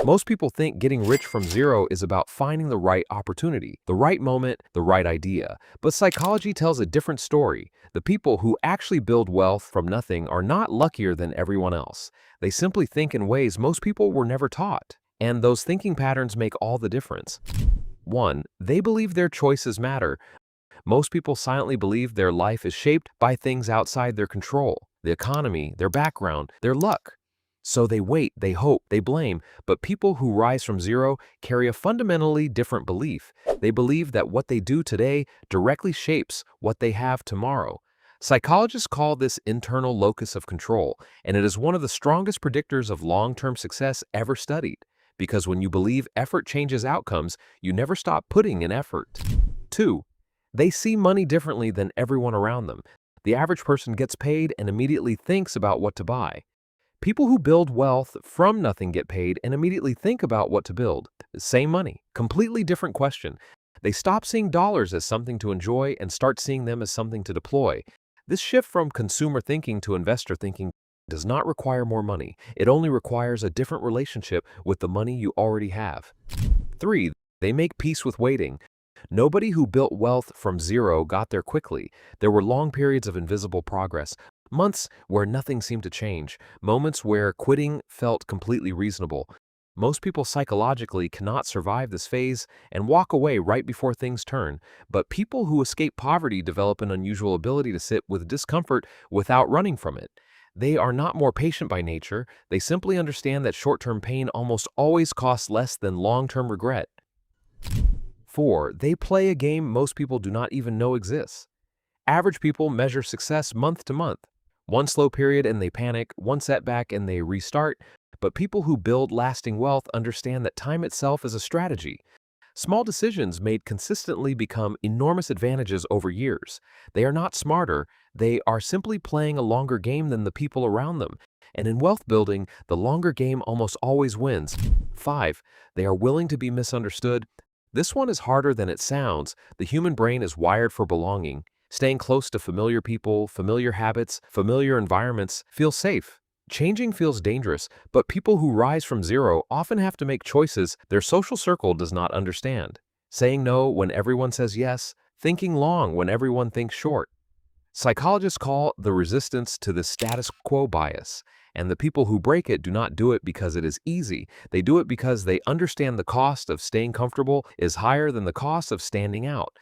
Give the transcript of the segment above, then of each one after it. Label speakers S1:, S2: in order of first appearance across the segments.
S1: Most people think getting rich from zero is about finding the right opportunity, the right moment, the right idea. But psychology tells a different story. The people who actually build wealth from nothing are not luckier than everyone else. They simply think in ways most people were never taught. And those thinking patterns make all the difference. 1. They believe their choices matter. Most people silently believe their life is shaped by things outside their control, the economy, their background, their luck. So they wait, they hope, they blame, but people who rise from zero carry a fundamentally different belief. They believe that what they do today directly shapes what they have tomorrow. Psychologists call this internal locus of control, and it is one of the strongest predictors of long-term success ever studied. Because when you believe effort changes outcomes, you never stop putting in effort. 2. They see money differently than everyone around them. The average person gets paid and immediately thinks about what to buy. People who build wealth from nothing get paid and immediately think about what to build. Same money, completely different question. They stop seeing dollars as something to enjoy and start seeing them as something to deploy. This shift from consumer thinking to investor thinking does not require more money. It only requires a different relationship with the money you already have. 3. They make peace with waiting. Nobody who built wealth from zero got there quickly. There were long periods of invisible progress, months where nothing seemed to change, moments where quitting felt completely reasonable. Most people psychologically cannot survive this phase and walk away right before things turn, but people who escape poverty develop an unusual ability to sit with discomfort without running from it. They are not more patient by nature, they simply understand that short-term pain almost always costs less than long-term regret. 4. They play a game most people do not even know exists. Average people measure success month to month. One slow period and they panic, one setback and they restart. But people who build lasting wealth understand that time itself is a strategy. Small decisions made consistently become enormous advantages over years. They are not smarter, they are simply playing a longer game than the people around them. And in wealth building, the longer game almost always wins. 5. They are willing to be misunderstood. This one is harder than it sounds. The human brain is wired for belonging. Staying close to familiar people, familiar habits, familiar environments feels safe. Changing feels dangerous, but people who rise from zero often have to make choices their social circle does not understand. Saying no when everyone says yes, thinking long when everyone thinks short. Psychologists call the resistance to the status quo bias, and the people who break it do not do it because it is easy. They do it because they understand the cost of staying comfortable is higher than the cost of standing out.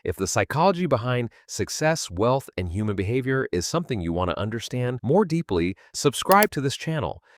S1: If the psychology behind success, wealth, and human behavior is something you want to understand more deeply, subscribe to this channel.